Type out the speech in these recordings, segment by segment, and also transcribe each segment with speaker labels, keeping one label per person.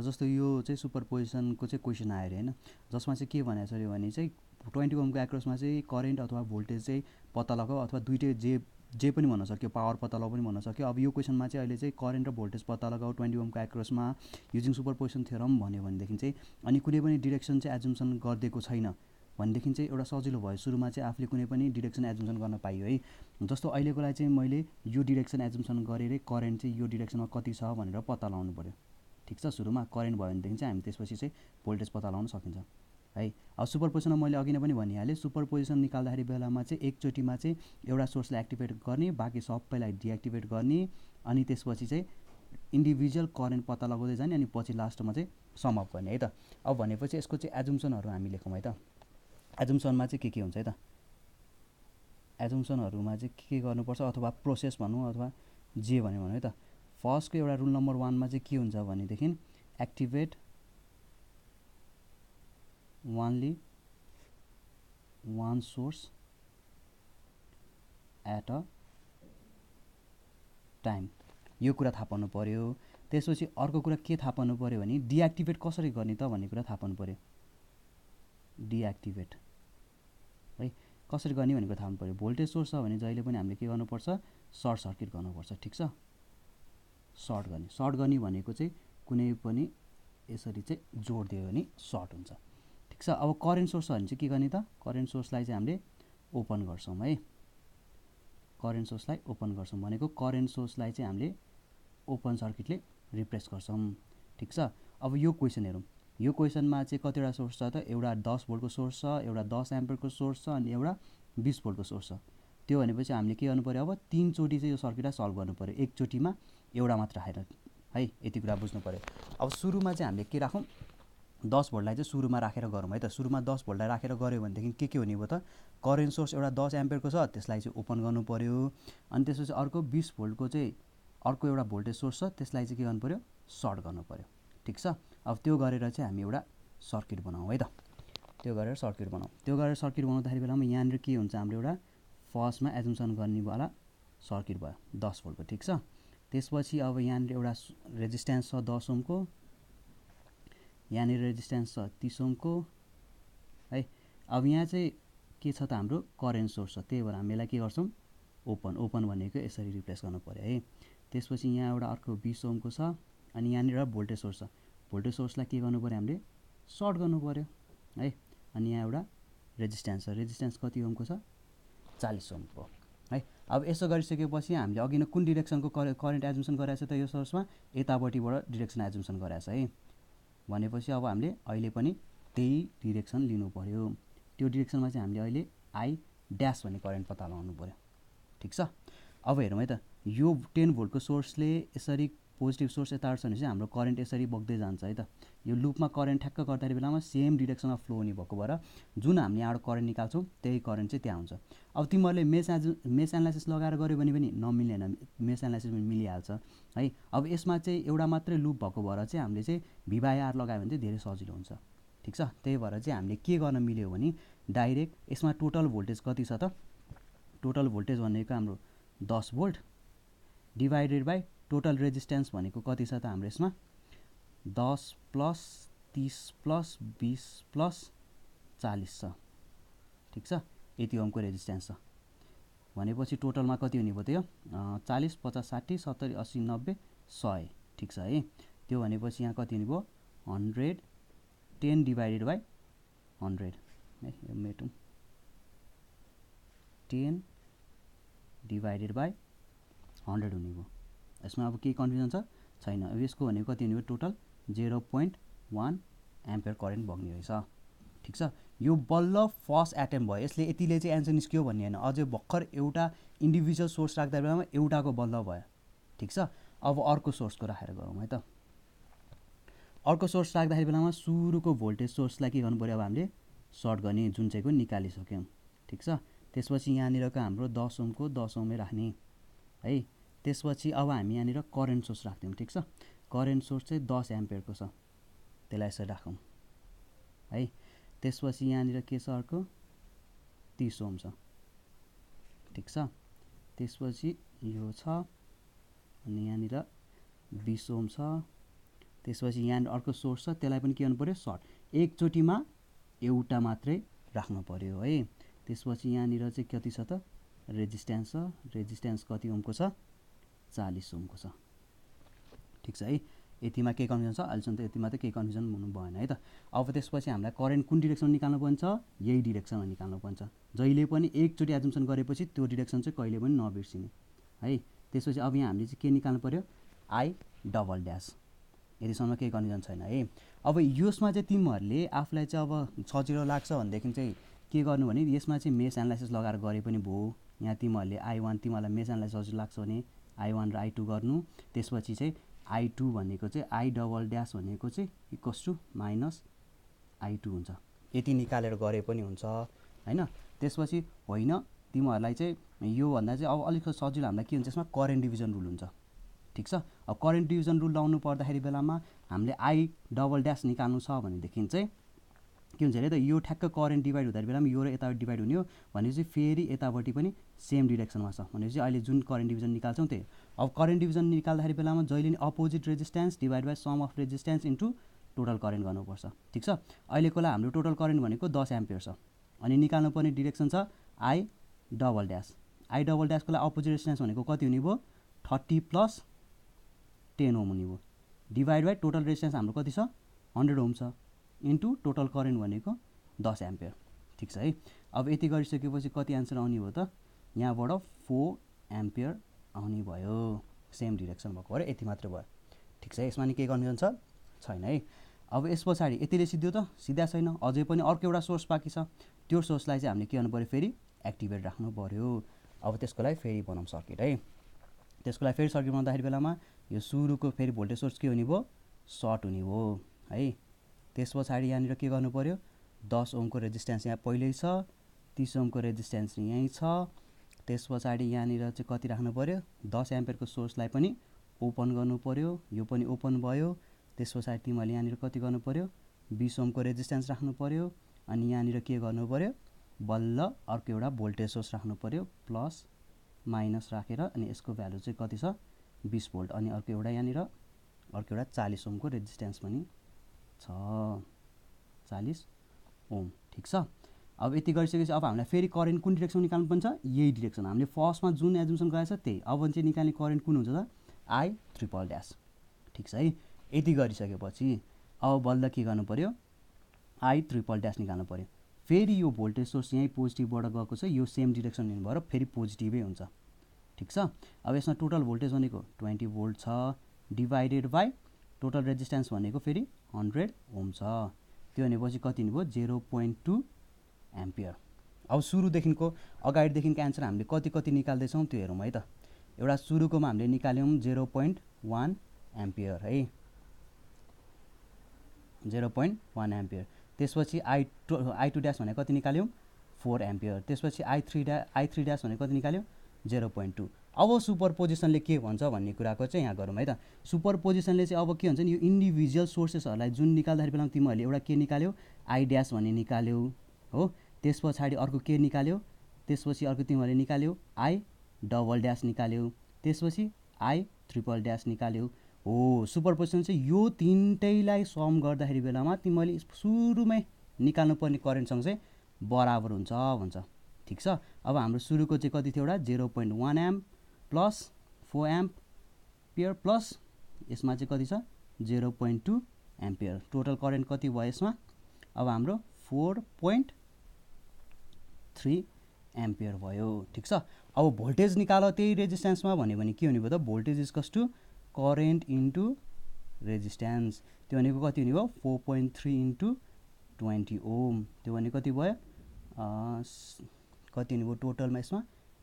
Speaker 1: जस्तो यो चाहिँ सुपरपोजिसनको चाहिँ क्वेसन आयो अरे हैन, जसमा चाहिँ के भनेको छ अरे भने चाहिँ 20 ओमको एक्रसमा चाहिँ करेन्ट अथवा भोल्टेज चाहिँ पत्ता लगाऊ अथवा दुईटै जे पनि भन्न सक्यो, पावर पत्ता लगाऊ पनि भन्न सक्यो। अब यो क्वेसनमा चाहिँ अहिले चाहिँ करेन्ट र भोल्टेज पत्ता लगाऊ 20 ओमको एक्रसमा युजिङ सुपरपोजिसन थ्योरम भन्यो भनेदेखि चाहिँ अनि कुनै पनि डिरेक्सन चाहिँ एजुम्सन गरिदिएको छैन भनेदेखि चाहिँ एउटा सजिलो भयो। सुरुमा चाहिँ आफूले कुनै पनि डिरेक्सन एजुम्सन गर्न पाइयो है। जस्तो अहिलेको लागि चाहिँ मैले यो डिरेक्सन एजुम्सन गरेर करेन्ट चाहिँ यो डिरेक्सनमा कति छ भनेर पत्ता लगाउनु पर्यो। ठिक छ, सुरुमा करेन्ट भयो भनेदेखि चाहिँ हामी त्यसपछि चाहिँ भोल्टेज पत्ता लगाउन सकिन्छ है। अब सुपरपोजिसनमा मैले अघि नै पनि भनिहालेँ, सुपरपोजिसन निकाल्दाखेरि बेलामा चाहिँ एकचोटिमा चाहिँ एउटा सोर्सलाई एक्टिभेट गर्ने, बाँकी सबैलाई डिएक्टिभेट गर्ने, अनि त्यसपछि चाहिँ इन्डिभिजुअल करेन्ट पत्ता लगाउँदै जाने, अनि पछि लास्टमा चाहिँ सम अप गर्ने है त। अब भनेपछि यसको चाहिँ एजुम्सनहरू हामी लेखौँ है त। एजुम्सनमा चाहिँ के हुन्छ है त, एजुम्सनहरूमा चाहिँ के गर्नुपर्छ अथवा प्रोसेस भनौँ अथवा जे भन्यो है त। फर्स्टको एउटा रुल नम्बर 1 मा चाहिँ के हुन्छ भनेदेखि activate only one source at a time, यो कुरा थाहा पाउनु पर्यो। त्यसपछि अर्को कुरा के थाहा पाउनु पर्यो भने डिएक्टिभेट कसरी गर्ने त भन्ने कुरा थाहा पाउनु पर्यो। डिएक्टिभेट है कसरी गर्ने भनेको थाहा पाउनु पर्यो। भोल्टेज सोर्स छ भने जहिले पनि हामीले के गर्नुपर्छ, सर्ट सर्किट गर्नुपर्छ। ठिक छ, सर्ट गर्ने भनेको चाहिँ कुनै पनि यसरी चाहिँ जोड दियो भने सर्ट हुन्छ। ठिक छ, अब करेन्ट सोर्स छ भने चाहिँ के गर्ने त, करेन्ट सोर्सलाई चाहिँ हामीले ओपन गर्छौँ है। करेन्ट सोर्सलाई ओपन गर्छौँ भनेको करेन्ट सोर्सलाई चाहिँ हामीले ओपन सर्किटले रिप्लेस गर्छौँ। ठिक छ, अब यो क्वेसन हेरौँ। यो क्वेसनमा चाहिँ कतिवटा सोर्स छ त, एउटा 10 भोल्टको सोर्स छ, एउटा 10 एम्पियरको सोर्स छ, अनि एउटा 20 भोल्टको सोर्स छ। त्यो भनेपछि हामीले के गर्नु पर्यो, अब 3 चोटि चाहिँ यो सर्किटलाई सल्भ गर्नु पर्यो, एकचोटिमा एउटा मात्र राखेर है। यति कुरा बुझ्नु पर्यो। अब सुरुमा चाहिँ हामीले के राखौँ, 10 भोल्टलाई चाहिँ सुरुमा राखेर गरौँ है त। सुरुमा 10 भोल्टलाई राखेर गऱ्यो भनेदेखि के हुने भयो त, करेन्ट सोर्स एउटा 10 एम्पियरको छ, त्यसलाई चाहिँ ओपन गर्नु पर्यो। अनि त्यसपछि अर्को 20 भोल्टको चाहिँ अर्को एउटा भोल्टेज सोर्स छ, त्यसलाई चाहिँ के गर्नु पर्यो, सर्ट गर्नु पर्यो। ठिक छ, अब त्यो गरेर चाहिँ हामी एउटा सर्किट बनाऊँ है त। त्यो गरेर सर्किट बनाउँदाखेरि बेलामा यहाँनिर के हुन्छ, हाम्रो एउटा फर्स्टमा एजुम्सन गर्नेवाला सर्किट भयो 10 भोल्टको। ठिक छ, त्यसपछि अब यहाँनिर एउटा रेजिस्टेन्स छ 10 ओमको, यहाँनिर रेजिस्टेन्स छ 30 ओमको है। अब यहाँ चाहिँ के छ त, हाम्रो करेन्ट सोर्स छ, त्यही भएर हामी यसलाई के गर्छौँ, ओपन भनेको यसरी रिप्लेस गर्नु पर्यो है। त्यसपछि यहाँ एउटा अर्को 20 ओमको छ, अनि यहाँनिर भोल्टेज सोर्स छ, भोल्टेज सोर्सलाई के गर्नु पर्यो, हामीले सर्ट गर्नु पर्यो है। अनि यहाँ एउटा रेजिस्टेन्स छ, रेजिस्टेन्स कति ओमको छ, 40 ओमको है। अब यसो गरिसकेपछि हामीले अघि नै कुन डिरेक्सनको करेन्ट एजुम्सन गराएको छ त, यो सोर्समा यतापट्टिबाट डिरेक्सन एजुम्सन गराएको छ है। भनेपछि अब हामीले अहिले पनि त्यही डिरेक्सन लिनु पर्यो। त्यो डिरेक्सनमा चाहिँ हामीले अहिले आई ड्यास भन्ने करेन्ट पत्ता लगाउनु पर्यो। ठिक छ, अब हेरौँ है त। यो 10 भोल्टको सोर्सले यसरी पोजिटिभ सोर्स यता छ भने चाहिँ हाम्रो करेन्ट यसरी बग्दै जान्छ है त। यो लुपमा करेन्ट ठ्याक्क गर्दाखेरि बेलामा सेम डिरेक्सनमा फ्लो हुने भएको भएर जुन हामीले यहाँबाट करेन्ट निकाल्छौँ त्यही करेन्ट चाहिँ त्यहाँ हुन्छ। अब तिमीहरूले मेस एनालाइसिस लगाएर गऱ्यो भने पनि नमिल्दैन, मेस एनालाइसिस पनि मिलिहाल्छ है। अब यसमा चाहिँ एउटा मात्रै लुप भएको भएर चाहिँ हामीले चाहिँ V/R लगायो भने चाहिँ धेरै सजिलो हुन्छ। ठिक छ, त्यही भएर चाहिँ हामीले के गर्न मिल्यो भने डाइरेक्ट यसमा टोटल भोल्टेज कति छ त, टोटल भोल्टेज भनेको हाम्रो 10 volt divided by total resistance भनेको कति छ त हाम्रो यसमा 10 प्लस 30 प्लस 20 प्लस 40 छ। ठिक छ, यति ओमको रेजिस्टेन्स छ भनेपछि टोटलमा कति हुने भयो त, यो 40 50 60 70 80 90 100। ठिक छ है, त्यो भनेपछि यहाँ कति हुने भयो, 110 डिभाइडेड बाई 100 है। यो मेटौँ, 10 डिभाइडेड बाई 100 हुने भयो। यसमा अब केही कन्फ्युजन छ छैन। अब यसको भनेको कति हुने भयो, टोटल 0.1 एम्पियर करेन्ट बग्ने रहेछ। ठिक छ, यो बल्ल फर्स्ट एटेम्प भयो, यसले यतिले चाहिँ एन्सर निस्क्यो भन्ने होइन, अझै भर्खर एउटा इन्डिभिजुअल सोर्स राख्दा बेलामा एउटाको बल्ल भयो। ठिक छ, अब अर्को सोर्सको राखेर गरौँ है त। अर्को सोर्स राख्दाखेरि बेलामा सुरुको भोल्टेज सोर्सलाई के गर्नु पर्यो, अब हामीले सर्ट गर्ने, जुन चाहिँको निकालिसक्यौँ। ठिक छ, त्यसपछि यहाँनिरको हाम्रो 10 ओमको 10 ओमै राख्ने है। त्यसपछि अब हामी यहाँनिर करेन्ट सोर्स राख्दियौँ। ठिक छ, करेन्ट सोर्स चाहिँ 10 एम्पियरको छ, त्यसलाई यसरी राखौँ है। त्यसपछि यहाँनिर के छ, अर्को 30 ओम छ। ठिक छ, त्यसपछि यो छ, अनि यहाँनिर 20 ओम छ, त्यसपछि यहाँ अर्को सोर्स छ, त्यसलाई पनि के गर्नु पर्यो, सर्ट। एकचोटिमा एउटा मात्रै राख्नु पर्यो है। त्यसपछि यहाँनिर चाहिँ कति छ त, रेजिस्टेन्स छ। रेजिस्टेन्स कति ओमको छ, 40 ओमको छ। ठिक छ है। यतिमा केही कन्फ्युजन छ? अहिलेसम्म त यतिमा त केही कन्फ्युजन हुनु भएन है त। अब त्यसपछि हामीलाई करेन्ट कुन डिरेक्सनमा निकाल्नु पर्छ, यही डिरेक्सनमा निकाल्नु पर्छ। जहिले पनि एकचोटि एजम्सन गरेपछि त्यो डिरेक्सन चाहिँ कहिले पनि नबिर्सिने है। त्यसपछि अब यहाँ हामीले चाहिँ के निकाल्नु पर्यो, आई डबल ड्यास। यतिसम्म केही कन्फ्युजन छैन है। अब यसमा चाहिँ तिमीहरूले आफूलाई चाहिँ अब सजिलो लाग्छ भनेदेखि चाहिँ के गर्नु भने यसमा चाहिँ मेस एनालाइसिस लगाएर गरे पनि भयो। यहाँ तिमीहरूले I1 तिमीहरूलाई मेस एनालाइसिस सजिलो लाग्छ भने I1 र I2 गर्नु। त्यसपछि चाहिँ I2 भनेको चाहिँ आई डबल ड्यास भनेको चाहिँ इक्वल्स टु माइनस I2 हुन्छ। यति निकालेर गरे पनि हुन्छ हैन। त्यसपछि होइन तिमीहरूलाई चाहिँ योभन्दा चाहिँ अब अलिक सजिलो हामीलाई के हुन्छ, यसमा करेन्ट डिभिजन रुल हुन्छ। ठिक छ। अब करेन्ट डिभिजन रुल लाउनु पर्दाखेरि बेलामा हामीले आई डबल ड्यास निकाल्नु छ भनेदेखि चाहिँ के हुन्छ अरे त, यो ठ्याक्क करेन्ट डिभाइड हुँदाखेरि बेलामा यो र यताबाट डिभाइड हुने हो भनेपछि फेरि यतापट्टि पनि सेम डिरेक्सनमा छ भनेपछि अहिले जुन करेन्ट डिभिजन निकाल्छौँ त्यही। अब करेन्ट डिभिजन निकाल्दाखेरि बेलामा जहिले नि opposite resistance divide by sum of resistance into total current गर्नुपर्छ। ठिक छ। अहिलेको लागि हाम्रो टोटल करेन्ट भनेको 10 एम्पियर छ अनि निकाल्नु पर्ने डिरेक्सन छ I double dash. I double ड्यासको लागि अपोजिट रेजिस्टेन्स भनेको कति हुने भयो, 30 + 10 ओम हुने भयो डिभाइड बाई टोटल रेजिस्टेन्स हाम्रो कति छ, 100 ओम छ इन्टु टोटल करेन्ट भनेको 10 एम्पियर। ठिक छ है। अब यति गरिसकेपछि कति आन्सर आउने भयो त, यहाँबाट 4 एम्पियर आउने भयो। सेम डिरेक्सन भएको भएर यति मात्र भयो। ठिक छ। यसमा नि केही कन्फ्युजन छ छैन है। अब यस पछाडि यतिले सिद्धियो त, सिधा छैन, अझै पनि अर्को एउटा सोर्स बाँकी छ। त्यो सोर्सलाई चाहिँ हामीले के गर्नु पर्यो, फेरि एक्टिभेट राख्नु पर्यो। अब त्यसको लागि फेरि बनाउँ सर्किट है। त्यसको लागि फेरि सर्किट बनाउँदाखेरि बेलामा यो सुरुको फेरि भोल्टेज सोर्स के हुने भयो, सर्ट हुने भयो है। त्यस पछाडि यहाँनिर के गर्नु पर्यो, 10 ओमको रेजिस्टेन्स यहाँ पहिल्यै छ, 30 ओमको रेजिस्टेन्स यहीँ छ। त्यस पछाडि यहाँनिर चाहिँ कति राख्नु पर्यो, 10 एम्पियरको सोर्सलाई पनि ओपन गर्नु पर्यो, यो पनि ओपन भयो। त्यस पछाडि तिमीहरूले यहाँनिर कति गर्नु पर्यो, 20 ओमको रेजिस्टेन्स राख्नु पर्यो अनि यहाँनिर के गर्नु पर्यो, बल्ल अर्को एउटा भोल्टेज सोर्स राख्नु पर्यो प्लस माइनस राखेर अनि यसको भ्यालु चाहिँ कति छ, 20 भोल्ट अनि अर्को एउटा यहाँनिर अर्को एउटा 40 ओमको रेजिस्टेन्स पनि छ, 40 ओम। ठिक छ। अब यति गरिसकेपछि अब हामीलाई फेरि करेन्ट कुन डिरेक्सन निकाल्नु पर्छ, यही डिरेक्सन हामीले फर्स्टमा जुन एजुम्सन गरेछ त्यही। अब चाहिँ निकाल्ने करेन्ट कुन हुन्छ त, आई ट्रिपल ड्यास। ठिक छ है। यति गरिसकेपछि अब बल्ल के गर्नु पर्यो, आई ट्रिपल ड्यास निकाल्नु पर्यो। फेरि यो भोल्टेज सोर्स यहीँ पोजिटिभबाट गएको छ, यो सेम डिरेक्सन लिनु भएर फेरि पोजिटिभै हुन्छ। ठिक छ। अब यसमा टोटल भोल्टेज भनेको 20 भोल्ट छ डिभाइडेड बाई टोटल रेजिस्टेन्स भनेको फेरि 100 ओम छ। त्यो भनेपछि कति हुने भयो, 0.2 एम्पियर। अब सुरुदेखिको अगाडिदेखिको एन्सर हामीले कति कति निकाल्दैछौँ त्यो हेरौँ है त। एउटा सुरुकोमा हामीले निकाल्यौँ 0.1 एम्पियर है, 0.1 एम्पियर। त्यसपछि आई2 ड्यास भनेको कति निकाल्यौँ, 4 एम्पियर। त्यसपछि आई3 ड्यास भनेको कति निकाल्यौँ, 0.2। अब सुपरपोजिसनले के भन्छ भन्ने कुराको चाहिँ यहाँ गरौँ है त। सुपरपोजिसनले चाहिँ अब के हुन्छ नि, यो इन्डिभिजुअल सोर्सेसहरूलाई जुन निकाल्दाखेरि बेलामा तिमीहरूले एउटा के निकाल्यौ, आई ड्यास भन्ने निकाल्यौ हो। त्यस पछाडि अर्को के निकाल्यौ, त्यसपछि अर्को तिमीहरूले निकाल्यौ आई डबल ड्यास निकाल्यौ, त्यसपछि आई ट्रिपल ड्यास निकाल्यौ हो। सुपरपोजिसन चाहिँ यो तिनटैलाई सम गर्दाखेरि बेलामा तिमीहरूले सुरुमै निकाल्नुपर्ने करेन्टसँग चाहिँ बराबर हुन्छ भन्छ। ठिक छ। अब हाम्रो सुरुको चाहिँ कति थियो, एउटा 0.1 एम्प प्लस 4 एम्पियर प्लस यसमा चाहिँ कति छ, 0.2 एम्पियर। टोटल करेन्ट कति भयो यसमा, अब हाम्रो 4.3 एम्पियर भयो। ठिक छ। अब भोल्टेज निकाल त्यही रेजिस्टेन्समा भन्यो भने के हुने भयो त, voltage equals to current into resistance. त्यो भनेको कति हुने भयो, 4.3 इन्टु 20 ओम। त्यो भनेको कति भयो, कति हुने भयो टोटलमा यसमा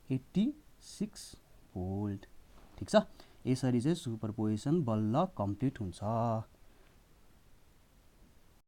Speaker 1: 86 भोल्ट। ठिक छ। यसरी चाहिँ सुपरपोजिसन बल्ल कम्प्लिट हुन्छ।